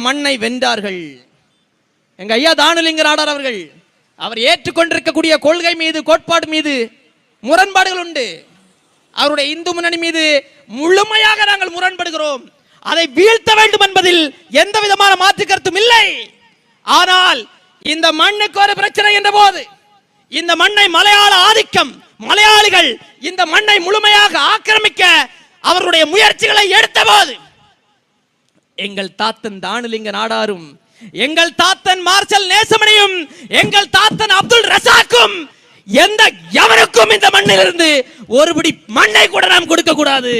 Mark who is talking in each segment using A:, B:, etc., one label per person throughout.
A: மண்ணை வென்றார்கள். எங்க ஐயா தானுலிங்க நாடார் அவர்கள் அவர் ஏற்றுக்கொண்டிருக்கக்கூடிய கொள்கை மீது, கோட்பாடு மீது முரண்பாடுகள் உண்டு. அவருடைய இந்து முன்னணி மீது முழுமையாக நாங்கள் முரண்படுகிறோம். அதை வீழ்த்த வேண்டும் என்பதில் எந்த விதமான மாற்று கருத்தும் இல்லை. ஆனால் இந்த மண்ணுக்கு ஒரு பிரச்சனை என்ற போது, இந்த மண்ணை மலையாள ஆதிக்கம், மலையாளிகள் இந்த மண்ணை முழுமையாக ஆக்கிரமிக்க அவருடைய முயற்சிகளை எடுத்த போது, எங்கள் தாத்தன் தானுலிங்க நாடாரும், எங்கள் தாத்தன் மார்ஷல் நேசமணியும், எங்கள் தாத்தன் அப்துல் ரசாக்கும் எந்த எவருக்கும் இந்த மண்ணிலிருந்து ஒருபடி மண்ணை கூட நாம் கொடுக்க கூடாது.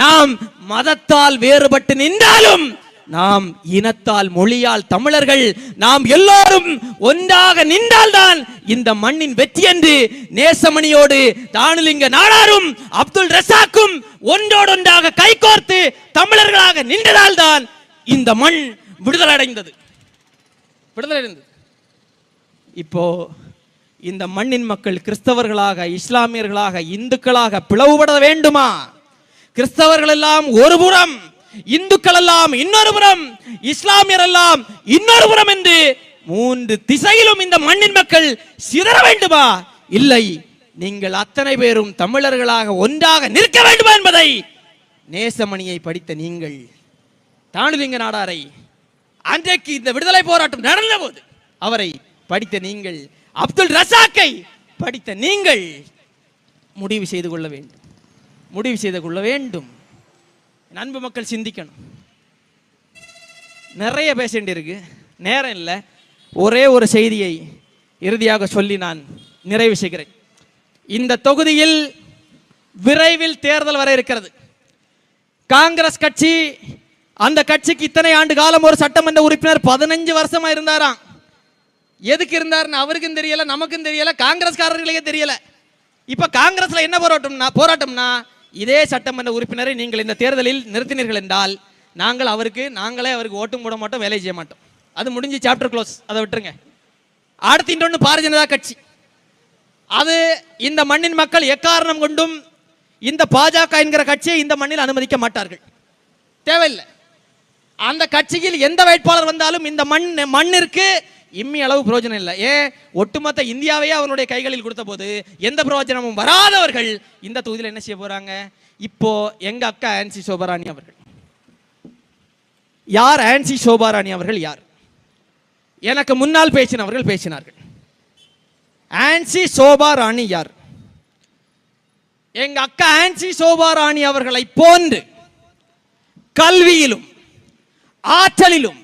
A: நாம் மதத்தால் வேறுபட்டு நின்றாலும், நாம் இனத்தால், மொழியால் தமிழர்கள் நாம் எல்லோரும் ஒன்றாக நின்றால்தான் இந்த மண்ணின் வெற்றி என்று நேசமணியோடு தானுலிங்க நாடாரும் அப்துல் ரசாக்கும் ஒன்றோடொன்றாக கைகோர்த்து தமிழர்களாக நின்றதால் தான் இந்த மண் விடுதலை அடைந்தது. இப்போ இந்த மண்ணின் மக்கள் கிறிஸ்தவர்களாக, இஸ்லாமியர்களாக, இந்துக்களாக பிளவுபட வேண்டுமா? கிறிஸ்தவர்கள் எல்லாம் ஒரு புறம், இந்துக்கள் எல்லாம் இன்னொரு புறம், இஸ்லாமியர் எல்லாம் இன்னொரு புறம் என்று மூன்று திசையிலும் இந்த மண்ணின் மக்கள் சிதற வேண்டுமா? இல்லை, நீங்கள் அத்தனை பேரும் தமிழர்களாக ஒன்றாக நிற்க வேண்டுமா என்பதை நேசமணியை படித்த நீங்கள், தானுலிங்க நாடாரை அன்றைக்கு இந்த விடுதலை போராட்டம் நடந்த போது அவரை படித்த நீங்கள், அப்துல் ரசாக்கை படித்த நீங்கள் முடிவு செய்து கொள்ள வேண்டும். அன்பு மக்கள் சிந்திக்கணும். நிறைய பேச வேண்டியிருக்கு, நேரம் இல்லை. ஒரே ஒரு செய்தியை இறுதியாக சொல்லி நான் நிறைவு செய்கிறேன். இந்த தொகுதியில் விரைவில் தேர்தல் வர இருக்கிறது. காங்கிரஸ் கட்சி, அந்த கட்சிக்கு இத்தனை ஆண்டு காலம் ஒரு சட்டமன்ற உறுப்பினர் 15 வருஷமா இருந்தாராம். எதுக்கு இருந்தாருன்னு அவருக்கும் தெரியல, நமக்கும் தெரியல, காங்கிரஸ்காரர்களுக்கே தெரியல. இப்ப காங்கிரஸ்ல என்ன போராட்டம்னா இதே சட்டமன்ற உறுப்பினரை நீங்கள் இந்த தேர்தலில் நிறுத்தினீர்கள் என்றால் நாங்களே அவருக்கு ஓட்டும் போட மாட்டோம், வேலை செய்ய மாட்டோம். அது முடிஞ்சு, சாப்டர் க்ளோஸ், அதை விட்டுருங்க. அடுத்து இன்னொன்று பாரதிய ஜனதா கட்சி. அது இந்த மண்ணின் மக்கள் எக்காரணம் கொண்டும் இந்த பாஜக என்கிற கட்சியை இந்த மண்ணில் அனுமதிக்க மாட்டார்கள், தேவையில்லை. அந்த கட்சியில் எந்த வேட்பாளர் வந்தாலும் இந்த மண்ணிற்கு இம்மி அளவு பிரயோஜனம் இல்லை. ஒட்டுமொத்த இந்தியாவையே அவருடைய கைகளில் கொடுத்த போது எந்த பிரயோஜனமும் வராதவர்கள் இந்த தொகுதியில் என்ன செய்ய போறாங்க? இப்போ எங்க அக்கா ஆன்சி சோபாராணி அவர்கள் யார்? ஆன்சி சோபாராணி அவர்கள் யார்? எனக்கு முன்னால் பேசினவர்கள் பேசினார்கள். ஆன்சி சோபாராணி யார்? எங்க அக்கா ஆன்சி சோபாராணி அவர்களை போன்று கல்வியிலும் ஆற்றலிலும்